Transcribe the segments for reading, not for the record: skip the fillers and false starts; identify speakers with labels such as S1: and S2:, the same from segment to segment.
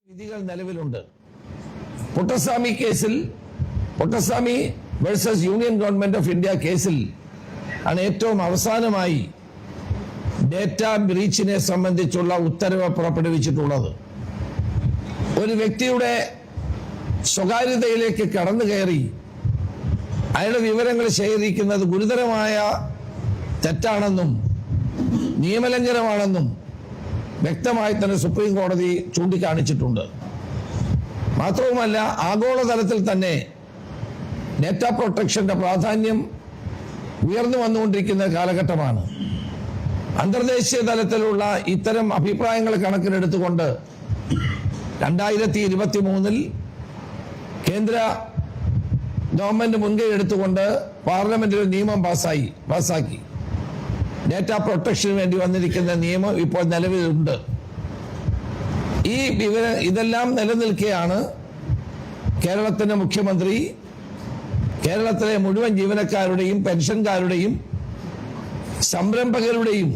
S1: വിധികൾ നിലവിലുണ്ട്. പുട്ടസ്വാമി കേസിൽ, Puttaswamy versus union government of India കേസിൽ ആണ് ഏറ്റവും അവസാനമായി ഡേറ്റ ബ്രീച്ചിനെ സംബന്ധിച്ചുള്ള ഉത്തരവ് പുറപ്പെടുവിച്ചിട്ടുള്ളത്. ഒരു വ്യക്തിയുടെ സ്വകാര്യതയിലേക്ക് കടന്നു കയറി അയാളുടെ വിവരങ്ങൾ ശേഖരിക്കുന്നത് ഗുരുതരമായ തെറ്റാണെന്നും നിയമലംഘനമാണെന്നും വ്യക്തമായി തന്നെ സുപ്രീം കോടതി ചൂണ്ടിക്കാണിച്ചിട്ടുണ്ട്. മാത്രവുമല്ല, ആഗോളതലത്തിൽ തന്നെ ഡേറ്റ പ്രൊട്ടക്ഷന്റെ പ്രാധാന്യം ഉയർന്നു വന്നുകൊണ്ടിരിക്കുന്ന കാലഘട്ടമാണ്. അന്തർദേശീയ തലത്തിലുള്ള ഇത്തരം അഭിപ്രായങ്ങൾ കണക്കിലെടുത്തുകൊണ്ട് 2023 കേന്ദ്ര ഗവൺമെന്റ് മുൻകൈ എടുത്തുകൊണ്ട് പാർലമെന്റിൽ നിയമം പാസാക്കി. ഡേറ്റ പ്രൊട്ടക്ഷന് വേണ്ടി വന്നിരിക്കുന്ന നിയമം ഇപ്പോൾ നിലവിലുണ്ട്. ഇതെല്ലാം നിലനിൽക്കെയാണ് കേരളത്തിന്റെ മുഖ്യമന്ത്രി കേരളത്തിലെ മുഴുവൻ ജീവനക്കാരുടെയും പെൻഷൻകാരുടെയും സംരംഭകരുടെയും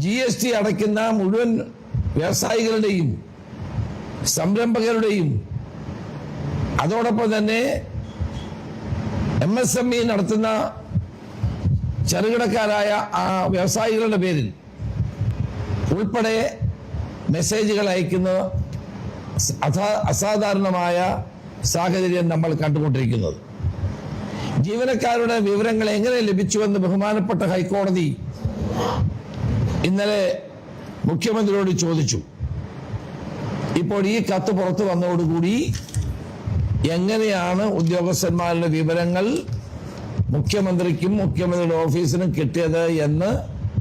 S1: GST അടയ്ക്കുന്ന മുഴുവൻ വ്യവസായികളുടെയും സംരംഭകരുടെയും അതോടൊപ്പം തന്നെ MSME നടത്തുന്ന ചെറുകിടക്കാരായ ആ വ്യവസായികളുടെ പേരിൽ ഉൾപ്പെടെ മെസ്സേജുകൾ അയക്കുന്ന അസാധാരണമായ സാഹചര്യം നമ്മൾ കണ്ടുകൊണ്ടിരിക്കുന്നത്. ജീവനക്കാരുടെ വിവരങ്ങൾ എങ്ങനെ ലഭിച്ചുവെന്ന് ബഹുമാനപ്പെട്ട ഹൈക്കോടതി ഇന്നലെ മുഖ്യമന്ത്രിയോട് ചോദിച്ചു. ഇപ്പോൾ ഈ കത്ത് പുറത്തു വന്നതോടുകൂടി എങ്ങനെയാണ് ഉദ്യോഗസ്ഥന്മാരുടെ വിവരങ്ങൾ മുഖ്യമന്ത്രിക്കും മുഖ്യമന്ത്രിയുടെ ഓഫീസിനും കിട്ടിയത് എന്ന്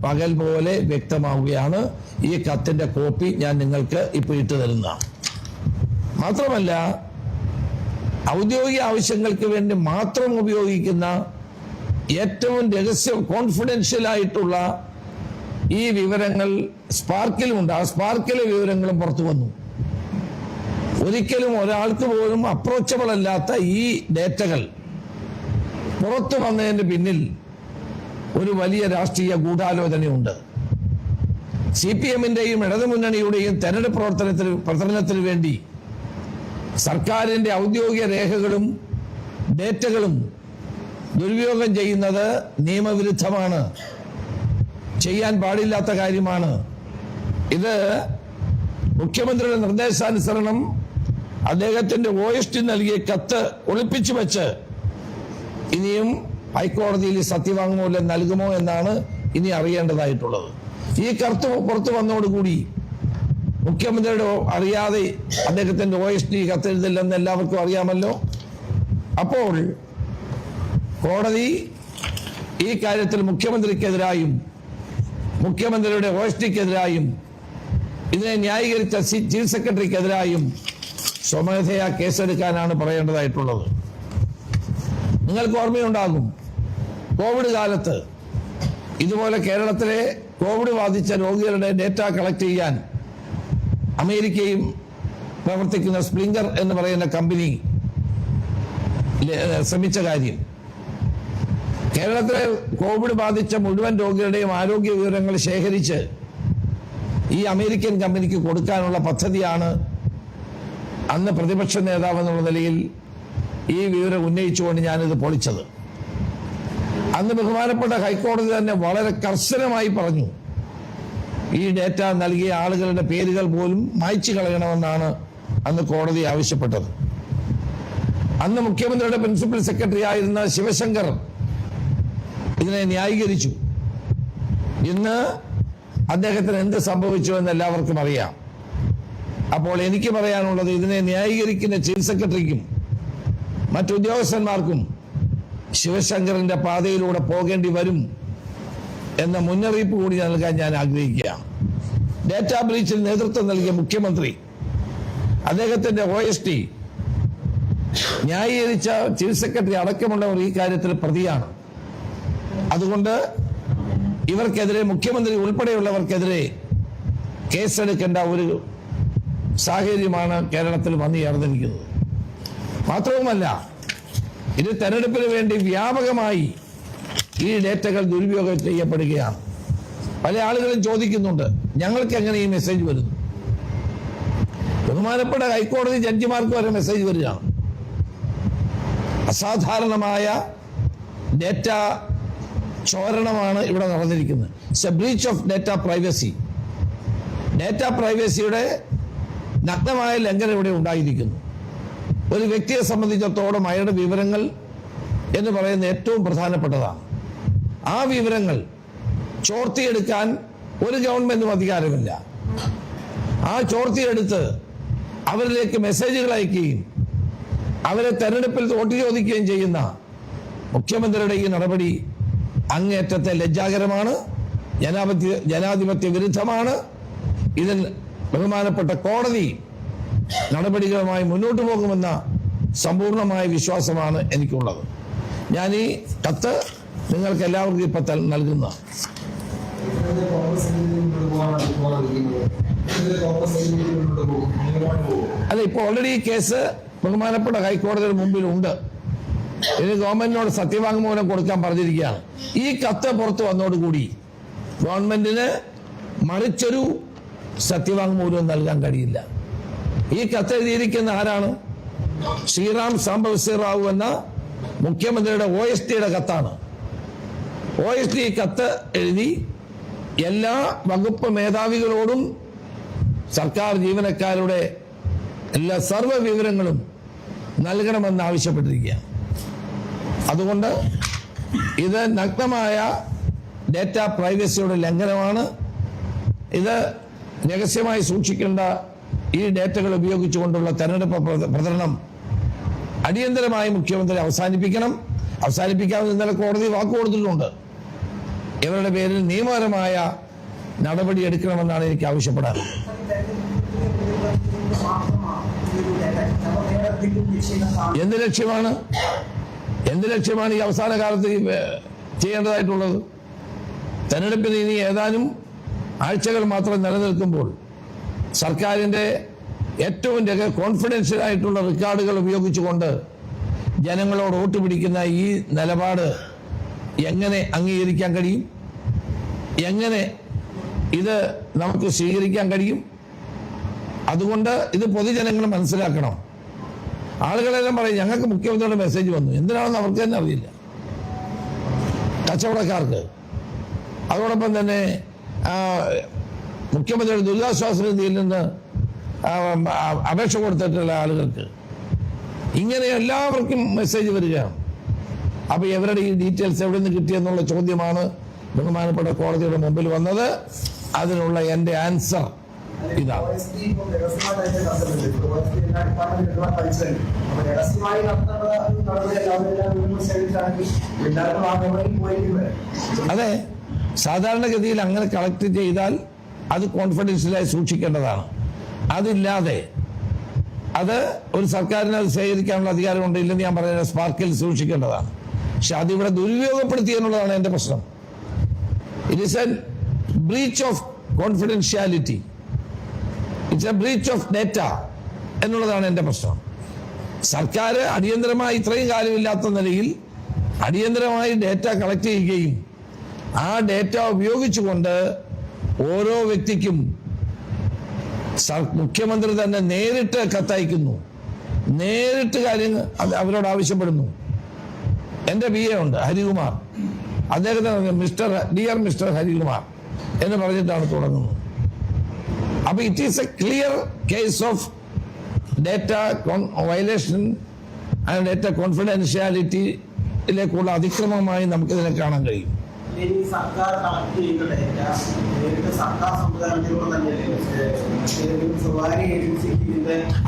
S1: പകൽ പോലെ വ്യക്തമാവുകയാണ്. ഈ കത്തിന്റെ കോപ്പി ഞാൻ നിങ്ങൾക്ക് ഇപ്പോൾ ഇട്ടു തരുന്നതാണ്. മാത്രമല്ല, ഔദ്യോഗിക ആവശ്യങ്ങൾക്ക് വേണ്ടി മാത്രം ഉപയോഗിക്കുന്ന ഏറ്റവും കോൺഫിഡൻഷ്യൽ ആയിട്ടുള്ള ഈ വിവരങ്ങൾ സ്പാർക്കിലുമുണ്ട്. ആ സ്പാർക്കിലെ വിവരങ്ങളും പുറത്തു വന്നു. ഒരിക്കലും ഒരാൾക്ക് പോലും അപ്രോച്ചബിൾ അല്ലാത്ത ഈ ഡേറ്റകൾ പുറത്തു വന്നതിന് പിന്നിൽ ഒരു വലിയ രാഷ്ട്രീയ ഗൂഢാലോചനയുണ്ട്. CPM-ന്റെയും ഇടതുമുന്നണിയുടെയും തെരഞ്ഞെടുപ്പ് പ്രചരണത്തിന് വേണ്ടി സർക്കാരിന്റെ ഔദ്യോഗിക രേഖകളും ഡേറ്റകളും ദുരുപയോഗം ചെയ്യുന്നത് നിയമവിരുദ്ധമാണ്, ചെയ്യാൻ പാടില്ലാത്ത കാര്യമാണ്. ഇത് മുഖ്യമന്ത്രിയുടെ നിർദ്ദേശാനുസരണം അദ്ദേഹത്തിന്റെ OST നൽകിയ കത്ത് ഒളിപ്പിച്ചു വെച്ച് ഇനിയും ഹൈക്കോടതിയിൽ സത്യവാങ്മൂലം നൽകുമോ എന്നാണ് ഇനി അറിയേണ്ടതായിട്ടുള്ളത്. ഈ കത്ത് പുറത്തു വന്നതോടുകൂടി മുഖ്യമന്ത്രിയുടെ അറിയാതെ അദ്ദേഹത്തിന്റെ OST കത്തെഴുതില്ലെന്ന് എല്ലാവർക്കും അറിയാമല്ലോ. അപ്പോൾ കോടതി ഈ കാര്യത്തിൽ മുഖ്യമന്ത്രിക്കെതിരായും മുഖ്യമന്ത്രിയുടെ OSTക്കെതിരായും ഇതിനെ ന്യായീകരിച്ച ചീഫ് സെക്രട്ടറിക്കെതിരായും സ്വമേധയാ കേസെടുക്കാനാണ് പറയേണ്ടതായിട്ടുള്ളത്. നിങ്ങൾക്ക് ഓർമ്മയുണ്ടാകും, കോവിഡ് കാലത്ത് ഇതുപോലെ കേരളത്തിലെ കോവിഡ് ബാധിച്ച രോഗികളുടെ ഡേറ്റ കളക്ട് ചെയ്യാൻ അമേരിക്കയും പ്രവർത്തിക്കുന്ന സ്പ്ലിംഗർ എന്ന് പറയുന്ന കമ്പനി ശ്രമിച്ച കാര്യം, കേരളത്തിലെ കോവിഡ് ബാധിച്ച മുഴുവൻ രോഗികളുടെയും ആരോഗ്യ വിവരങ്ങൾ ശേഖരിച്ച് ഈ അമേരിക്കൻ കമ്പനിക്ക് കൊടുക്കാനുള്ള പദ്ധതിയാണ് അന്ന് പ്രതിപക്ഷ നേതാവ് എന്നുള്ള നിലയിൽ ഈ വിവരം ഉന്നയിച്ചുകൊണ്ട് ഞാനിത് പൊളിച്ചത്. അന്ന് ബഹുമാനപ്പെട്ട ഹൈക്കോടതി തന്നെ വളരെ കർശനമായി പറഞ്ഞു, ഈ ഡേറ്റ നൽകിയ ആളുകളുടെ പേരുകൾ പോലും മായ്ച്ചു കളയണമെന്നാണ് അന്ന് കോടതി ആവശ്യപ്പെട്ടത്. അന്ന് മുഖ്യമന്ത്രിയുടെ പ്രിൻസിപ്പൽ സെക്രട്ടറി ആയിരുന്ന ശിവശങ്കർ ഇതിനെ ന്യായീകരിച്ചു. ഇന്ന് അദ്ദേഹത്തിന് എന്ത് സംഭവിച്ചു എന്ന് എല്ലാവർക്കും അറിയാം. അപ്പോൾ എനിക്ക് പറയാനുള്ളത്, ഇതിനെ ന്യായീകരിക്കുന്ന ചീഫ് സെക്രട്ടറിക്കും മറ്റുദ്യോഗസ്ഥന്മാർക്കും ശിവശങ്കറിന്റെ പാതയിലൂടെ പോകേണ്ടി വരും എന്ന മുന്നറിയിപ്പ് കൂടി നൽകാൻ ഞാൻ ആഗ്രഹിക്കുകയാണ്. ഡേറ്റാ ബ്രീച്ചിൽ നേതൃത്വം നൽകിയ മുഖ്യമന്ത്രി, അദ്ദേഹത്തിന്റെ OST ന്യായീകരിച്ച ചീഫ് സെക്രട്ടറി അടക്കമുള്ളവർ ഈ കാര്യത്തിൽ പ്രതിയാണ്. അതുകൊണ്ട് ഇവർക്കെതിരെ, മുഖ്യമന്ത്രി ഉൾപ്പെടെയുള്ളവർക്കെതിരെ കേസെടുക്കേണ്ട ഒരു സാഹചര്യമാണ് കേരളത്തിൽ വന്നു ചേർന്നിരിക്കുന്നത്. മാത്രവുമല്ല, ഇത് തെരഞ്ഞെടുപ്പിന് വേണ്ടി വ്യാപകമായി ഈ ഡേറ്റകൾ ദുരുപയോഗം ചെയ്യപ്പെടുകയാണ്. പല ആളുകളും ചോദിക്കുന്നുണ്ട്, ഞങ്ങൾക്ക് എങ്ങനെ ഈ മെസ്സേജ് വരുന്നു? ബഹുമാനപ്പെട്ട ഹൈക്കോടതി ജഡ്ജിമാർക്ക് വരെ മെസ്സേജ് വരികയാണ്. അസാധാരണമായ ഡേറ്റ ചോരണമാണ് ഇവിടെ നടന്നിരിക്കുന്നത്. It's a breach of data privacy. Data പ്രൈവസിയുടെ നഗ്നമായ ലംഘനം ഇവിടെ ഉണ്ടായിരിക്കുന്നു. ഒരു വ്യക്തിയെ സംബന്ധിച്ചിടത്തോളം അയാളുടെ വിവരങ്ങൾ എന്ന് പറയുന്നത് ഏറ്റവും പ്രധാനപ്പെട്ടതാണ്. ആ വിവരങ്ങൾ ചോർത്തിയെടുക്കാൻ ഒരു ഗവൺമെന്റും അധികാരമില്ല. ആ ചോർത്തിയെടുത്ത് അവരിലേക്ക് മെസ്സേജുകൾ അയക്കുകയും അവരെ തെരഞ്ഞെടുപ്പിൽ വോട്ട് ചോദിക്കുകയും ചെയ്യുന്ന മുഖ്യമന്ത്രിയുടെ ഈ നടപടി അങ്ങേയറ്റത്തെ ലജ്ജാകരമാണ്, ജനാധിപത്യ വിരുദ്ധമാണ്. ഇതിൽ ബഹുമാനപ്പെട്ട കോടതി നടപടികളുമായി മുന്നോട്ട് പോകുമെന്ന സമ്പൂർണമായ വിശ്വാസമാണ് എനിക്കുള്ളത്. ഞാൻ ഈ കത്ത് നിങ്ങൾക്ക് എല്ലാവർക്കും ഇപ്പൊ നൽകുന്ന അല്ല, ഇപ്പൊ ഓൾറെഡി ഈ കേസ് ബഹുമാനപ്പെട്ട ഹൈക്കോടതിയുടെ മുമ്പിലുണ്ട്. ഇനി ഗവൺമെന്റിനോട് സത്യവാങ്മൂലം കൊടുക്കാൻ പറഞ്ഞിരിക്കുകയാണ്. ഈ കത്ത് പുറത്തു വന്നതോടുകൂടി ഗവൺമെന്റിന് മറിച്ചൊരു സത്യവാങ്മൂലം നൽകാൻ കഴിയില്ല. ഈ കത്ത് എഴുതിയിരിക്കുന്ന ആരാണ്? ശ്രീറാം സാംബശിവ റാവു എന്ന മുഖ്യമന്ത്രിയുടെ OSTയുടെ കത്താണ്. OST കത്ത് എഴുതി എല്ലാ വകുപ്പ് മേധാവികളോടും സർക്കാർ ജീവനക്കാരുടെ എല്ലാ സർവ്വ വിവരങ്ങളും നൽകണമെന്ന് ആവശ്യപ്പെട്ടിരിക്കുകയാണ്. അതുകൊണ്ട് ഇത് നഗ്നമായ ഡേറ്റ പ്രൈവസിയുടെ ലംഘനമാണ്. ഇത് രഹസ്യമായി സൂക്ഷിക്കേണ്ട ഈ ഡേറ്റകൾ ഉപയോഗിച്ചുകൊണ്ടുള്ള തെരഞ്ഞെടുപ്പ് പ്രചരണം അടിയന്തരമായി മുഖ്യമന്ത്രി അവസാനിപ്പിക്കാമെന്ന് ഇന്നലെ കോടതി വാക്ക് കൊടുത്തിട്ടുണ്ട്. ഇവരുടെ പേരിൽ നിയമപരമായ നടപടി എടുക്കണമെന്നാണ് എനിക്ക് ആവശ്യപ്പെടാറ്. എന്ത് ലക്ഷ്യമാണ് ഈ അവസാന കാലത്ത് ചെയ്യേണ്ടതായിട്ടുള്ളത്? തെരഞ്ഞെടുപ്പിന് ഇനി ഏതാനും ആഴ്ചകൾ മാത്രം നിലനിൽക്കുമ്പോൾ സർക്കാരിന്റെ ഏറ്റവും കോൺഫിഡൻഷ്യൽ ആയിട്ടുള്ള റെക്കോർഡുകൾ ഉപയോഗിച്ചുകൊണ്ട് ജനങ്ങളോട് വോട്ട് പിടിക്കുന്ന ഈ നിലപാട് എങ്ങനെ അംഗീകരിക്കാൻ കഴിയും? എങ്ങനെ ഇത് നമുക്ക് സ്വീകരിക്കാൻ കഴിയും? അതുകൊണ്ട് ഇത് പൊതുജനങ്ങൾ മനസ്സിലാക്കണം. ആളുകളെല്ലാം പറയും ഞങ്ങൾക്ക് മുഖ്യമന്ത്രിയുടെ മെസ്സേജ് വന്നു. എന്തിനാണെന്ന് അവർക്ക് തന്നെ അറിയില്ല, കച്ചവടക്കാർക്ക്. അതോടൊപ്പം തന്നെ മുഖ്യമന്ത്രിയുടെ ദുരിതാശ്വാസ നിധിയിൽ നിന്ന് അപേക്ഷ കൊടുത്തിട്ടുള്ള ആളുകൾക്ക് ഇങ്ങനെ എല്ലാവർക്കും മെസ്സേജ് വരികയാണ്. അപ്പൊ ഇവരുടെ ഈ ഡീറ്റെയിൽസ് എവിടെ നിന്ന് കിട്ടിയെന്നുള്ള ചോദ്യമാണ് ബഹുമാനപ്പെട്ട കോടതിയുടെ മുമ്പിൽ വന്നത്. അതിനുള്ള എന്റെ ആൻസർ ഇതാണ്. അതെ, സാധാരണഗതിയിൽ അങ്ങനെ കളക്ട് ചെയ്താൽ അത് കോൺഫിഡൻഷ്യലായി സൂക്ഷിക്കേണ്ടതാണ്. അതില്ലാതെ അത് ഒരു സർക്കാരിന് അത് ശേഖരിക്കാനുള്ള അധികാരമുണ്ട് ഇല്ലെന്ന് ഞാൻ പറയുന്നത് സ്പാർക്കിൽ സൂക്ഷിക്കേണ്ടതാണ്. പക്ഷെ അതിവിടെ ദുരുപയോഗപ്പെടുത്തി എന്നുള്ളതാണ് എന്റെ പ്രശ്നം. It is a breach of confidentiality, it's a breach of data എന്നുള്ളതാണ് എന്റെ പ്രശ്നം. സർക്കാർ അടിയന്തരമായി ഇത്രയും കാലമില്ലാത്ത നിലയിൽ അടിയന്തരമായി ഡേറ്റ കളക്ട് ചെയ്യുകയും ആ ഡേറ്റ ഉപയോഗിച്ചുകൊണ്ട് ഓരോ വ്യക്തിക്കും മുഖ്യമന്ത്രി തന്നെ നേരിട്ട് കത്തയക്കുന്നു, നേരിട്ട് കാര്യങ്ങൾ അവരോട് ആവശ്യപ്പെടുന്നു. എന്റെ BA ഉണ്ട് ഹരികുമാർ, അദ്ദേഹത്തിന് ഡിയർ മിസ്റ്റർ ഹരികുമാർ എന്ന് പറഞ്ഞിട്ടാണ് തുടങ്ങുന്നത്. അപ്പൊ it is a clear case of data violation and data കോൺഫിഡൻഷ്യാലിറ്റിയിലേക്കുള്ള അതിക്രമമായി നമുക്കിതിനെ കാണാൻ കഴിയും.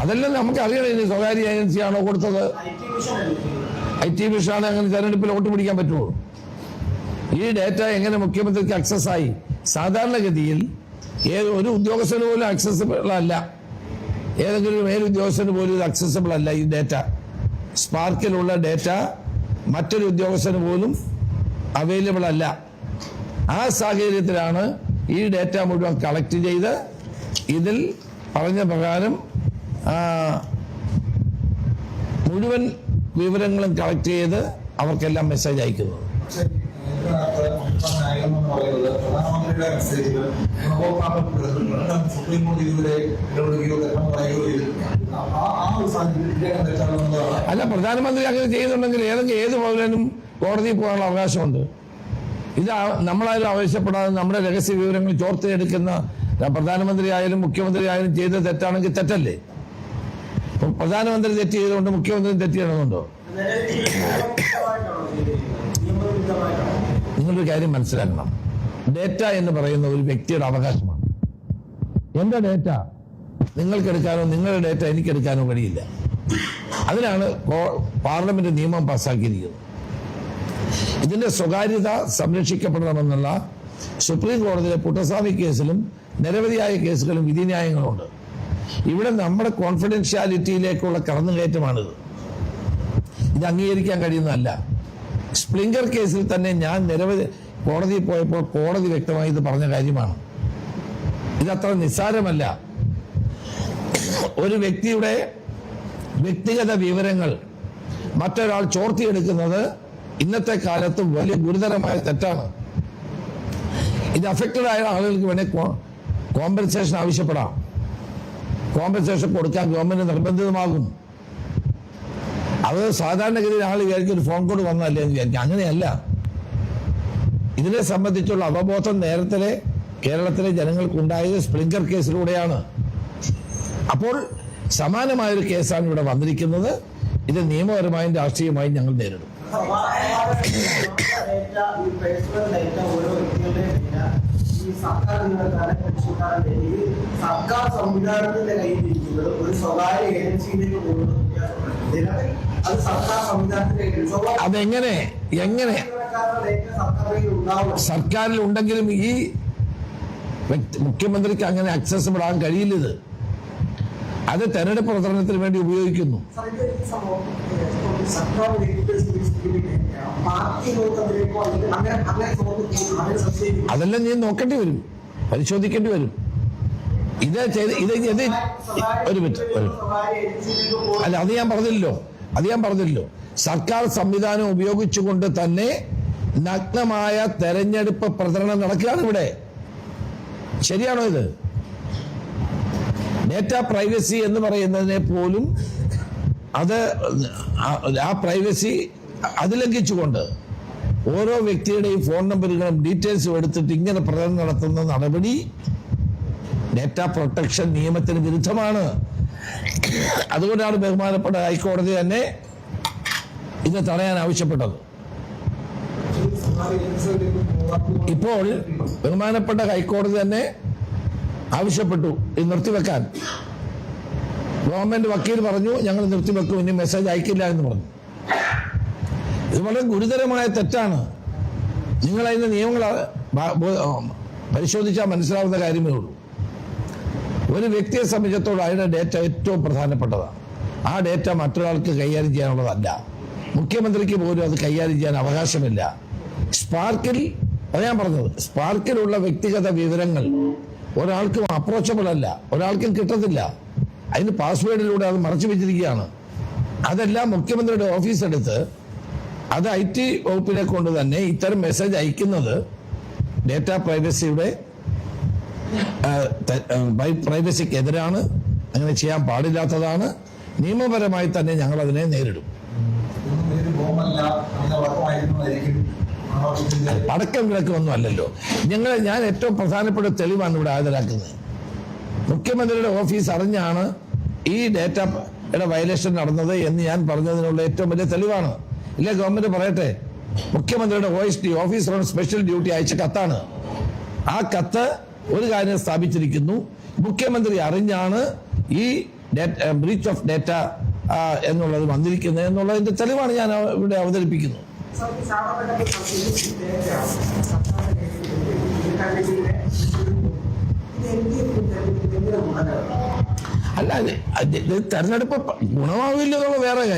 S1: അതെല്ലാം നമുക്ക് അറിയണം. ഇനി സ്വകാര്യ ഏജൻസിയാണോ കൊടുത്തത്? IT മിഷനാണ്. അങ്ങനെ തെരഞ്ഞെടുപ്പിൽ വോട്ട് പിടിക്കാൻ പറ്റുമോ? ഈ ഡേറ്റ എങ്ങനെ മുഖ്യമന്ത്രിക്ക് ആക്സസ് ആയി? സാധാരണഗതിയിൽ ഒരു ഉദ്യോഗസ്ഥന് പോലും ആക്സസിബിൾ അല്ല, ഏതെങ്കിലും മേലുദ്യോഗസ്ഥന് പോലും ഇത് ആക്സസിബിൾ അല്ല. ഈ ഡേറ്റ, സ്പാർക്കിലുള്ള ഡേറ്റ മറ്റൊരു ഉദ്യോഗസ്ഥന് പോലും അവൈലബിൾ അല്ല. ആ സാഹചര്യത്തിലാണ് ഈ ഡേറ്റ മുഴുവൻ കളക്ട് ചെയ്ത് ഇതിൽ പറഞ്ഞ പ്രകാരം മുഴുവൻ വിവരങ്ങളും കളക്ട് ചെയ്ത് അവർക്കെല്ലാം മെസ്സേജ് അയക്കുന്നത്.
S2: എന്ന് പറയുന്നത് പ്രധാനമന്ത്രിയുടെ മെസ്സേജിൽ സുപ്രീം കോടതി ഇതുവരെ ഇടപെടുകയോ തെറ്റം പറയുകയോ ചെയ്തിട്ടില്ല. ആ ഒരു സാഹചര്യത്തിൽ തെറ്റാണെന്നതാണ്.
S1: അല്ല, പ്രധാനമന്ത്രി അങ്ങനെ ചെയ്യുന്നുണ്ടെങ്കിൽ ഏത് പൗരനും കോടതിയിൽ പോകാനുള്ള അവകാശമുണ്ട്. ഇത് നമ്മളായാലും ആവശ്യപ്പെടാതെ നമ്മുടെ രഹസ്യ വിവരങ്ങൾ ചോർത്തിയെടുക്കുന്ന പ്രധാനമന്ത്രി ആയാലും മുഖ്യമന്ത്രി ആയാലും ചെയ്ത തെറ്റാണെങ്കിൽ തെറ്റല്ലേ? പ്രധാനമന്ത്രി തെറ്റ് ചെയ്തുകൊണ്ട് മുഖ്യമന്ത്രി തെറ്റ് ചെയ്യണമെന്നുണ്ടോ? നിങ്ങളൊരു കാര്യം മനസ്സിലാക്കണം. ഡേറ്റ എന്ന് പറയുന്ന ഒരു വ്യക്തിയുടെ അവകാശമാണ്. എന്റെ ഡേറ്റ നിങ്ങൾക്ക് എടുക്കാനോ നിങ്ങളുടെ ഡേറ്റ എനിക്ക് എടുക്കാനോ കഴിയില്ല. അതിനാണ് പാർലമെന്റ് നിയമം പാസ്സാക്കിയിരിക്കുന്നത്. ഇതിന്റെ സ്വകാര്യത സംരക്ഷിക്കപ്പെടണമെന്നുള്ള സുപ്രീം കോടതിയിലെ പുട്ടസ്വാമി കേസിലും നിരവധിയായ കേസുകളും വിധിന്യായങ്ങളുണ്ട്. ഇവിടെ നമ്മുടെ കോൺഫിഡൻഷ്യാലിറ്റിയിലേക്കുള്ള കടന്നുകയറ്റമാണിത്. ഇത് അംഗീകരിക്കാൻ കഴിയുന്നതല്ല. സ്പ്ലിങ്കർ കേസിൽ തന്നെ ഞാൻ നിരവധി കോടതിയിൽ പോയപ്പോൾ കോടതി വ്യക്തമായി ഇത് പറഞ്ഞ കാര്യമാണ്. ഇതത്ര നിസ്സാരമല്ല. ഒരു വ്യക്തിയുടെ വ്യക്തിഗത വിവരങ്ങൾ മറ്റൊരാൾ ചോർത്തിയെടുക്കുന്നത് ഇന്നത്തെ കാലത്ത് വലിയ ഗുരുതരമായ തെറ്റാണ്. ഇത് അഫക്റ്റഡ് ആയ ആളുകൾക്ക് വേണേൽ കോമ്പൻസേഷൻ ആവശ്യപ്പെടാം. കോമ്പൻസേഷൻ കൊടുക്കാൻ ഗവൺമെന്റ് നിർബന്ധിതമാകും. അത് സാധാരണഗതിയിൽ ആൾ വിചാരിക്കും ഒരു ഫോൺ കോൾ വന്നല്ലേ എന്ന് വിചാരിക്കും. അങ്ങനെയല്ല. ഇതിനെ സംബന്ധിച്ചുള്ള അവബോധം നേരത്തെ കേരളത്തിലെ ജനങ്ങൾക്കുണ്ടായത് സ്പ്ലിങ്കർ കേസിലൂടെയാണ്. അപ്പോൾ സമാനമായൊരു കേസാണ് ഇവിടെ വന്നിരിക്കുന്നത്. ഇത് നിയമപരമായും രാഷ്ട്രീയമായും ഞങ്ങൾ നേരിടും.
S3: സർക്കാർ സംവിധാനത്തിന്റെ കയ്യിലിരിക്കുന്നത് ഒരു സ്വകാര്യ ഏജൻസിയിലേക്ക് പോകുന്നത് അത് സർക്കാർ സംവിധാനത്തിലേക്ക്.
S1: അതെങ്ങനെ സർക്കാരിൽ ഉണ്ടെങ്കിലും ഈ മുഖ്യമന്ത്രിക്ക് അങ്ങനെ അക്സസിബിൾ ആകാൻ കഴിയില്ലത്. അത് തെരഞ്ഞെടുപ്പ് പ്രചരണത്തിന് വേണ്ടി ഉപയോഗിക്കുന്നു. അതെല്ലാം നീ നോക്കേണ്ടി വരും, പരിശോധിക്കേണ്ടി വരും. ഇത് ഒരു മിനിറ്റ്. അല്ല, അത് ഞാൻ പറഞ്ഞില്ലല്ലോ. സർക്കാർ സംവിധാനം ഉപയോഗിച്ചുകൊണ്ട് തന്നെ നഗ്നമായ തെരഞ്ഞെടുപ്പ് പ്രചരണം നടക്കുകയാണ് ഇവിടെ. ശരിയാണോ ഇത്? ഡേറ്റ പ്രൈവസി എന്ന് പറയുന്നതിനെ പോലും ആ പ്രൈവസി അതിലംഘിച്ചുകൊണ്ട് ഓരോ വ്യക്തിയുടെയും ഫോൺ നമ്പറുകളും ഡീറ്റെയിൽസും എടുത്തിട്ട് ഇങ്ങനെ പ്രചരണം നടത്തുന്ന നടപടി ഡേറ്റ പ്രൊട്ടക്ഷൻ നിയമത്തിന് വിരുദ്ധമാണ്. അതുകൊണ്ടാണ് ബഹുമാനപ്പെട്ട ഹൈക്കോടതി തന്നെ ഇത് തടയാൻ ആവശ്യപ്പെട്ടത്. ഇപ്പോൾ ബഹുമാനപ്പെട്ട ഹൈക്കോടതി തന്നെ ആവശ്യപ്പെട്ടു ഇത് നിർത്തിവെക്കാൻ. ഗവൺമെന്റ് വക്കീൽ പറഞ്ഞു ഞങ്ങൾ നിർത്തിവെക്കും, ഇനി മെസ്സേജ് അയക്കില്ല എന്ന് പറഞ്ഞു. ഇത് വളരെ ഗുരുതരമായ തെറ്റാണ്. നിങ്ങൾ അതിന്റെ നിയമങ്ങൾ പരിശോധിച്ചാൽ മനസ്സിലാവുന്ന കാര്യമേ ഉള്ളൂ. ഒരു വ്യക്തിയെ സംബന്ധിച്ചിടത്തോളം അയാളുടെ ഡേറ്റ ഏറ്റവും പ്രധാനപ്പെട്ടതാണ്. ആ ഡേറ്റ മറ്റൊരാൾക്ക് കൈകാര്യം ചെയ്യാനുള്ളതല്ല. മുഖ്യമന്ത്രിക്ക് പോലും അത് കൈകാര്യം ചെയ്യാൻ അവകാശമില്ല. ഞാൻ പറഞ്ഞത് സ്പാർക്കിലുള്ള വ്യക്തിഗത വിവരങ്ങൾ ഒരാൾക്കും അപ്രോച്ചബിൾ അല്ല, ഒരാൾക്കും കിട്ടത്തില്ല. അതിന് പാസ്വേഡിലൂടെ അത് മറച്ചു വെച്ചിരിക്കുകയാണ്. അതെല്ലാം മുഖ്യമന്ത്രിയുടെ ഓഫീസ് എടുത്ത് അത് IT വകുപ്പിനെ കൊണ്ട് തന്നെ ഇത്തരം മെസ്സേജ് അയക്കുന്നത് ഡേറ്റ പ്രൈവസിക്കെതിരാണ്. അങ്ങനെ ചെയ്യാൻ പാടില്ലാത്തതാണ്. നിയമപരമായി തന്നെ ഞങ്ങൾ അതിനെ നേരിടും. പടക്കം വിളക്കൊന്നും അല്ലല്ലോ. ഞാൻ ഏറ്റവും പ്രധാനപ്പെട്ട തെളിവാണ് ഇവിടെ ഹാജരാക്കുന്നത്. മുഖ്യമന്ത്രിയുടെ ഓഫീസ് അറിഞ്ഞാണ് ഈ ഡേറ്റയുടെ വയലേഷൻ നടന്നത് എന്ന് ഞാൻ പറഞ്ഞതിനുള്ള ഏറ്റവും വലിയ തെളിവാണ്. ഇല്ലേ, ഗവൺമെന്റ് പറയട്ടെ. മുഖ്യമന്ത്രിയുടെ OSD officer on special duty അയച്ച കത്താണ്. ആ കത്ത് ഒരു കാര്യം സ്ഥാപിച്ചിരിക്കുന്നു: മുഖ്യമന്ത്രി അറിഞ്ഞാണ് ഈ ബ്രീച്ച് ഓഫ് ഡേറ്റ എന്നുള്ളത് വന്നിരിക്കുന്നത് എന്നുള്ളതിന്റെ തെളിവാണ് ഞാൻ ഇവിടെ അവതരിപ്പിക്കുന്നത്. അല്ല, തെരഞ്ഞെടുപ്പ് ഗുണമാവില്ല എന്നുള്ള വേറെ കാര്യം.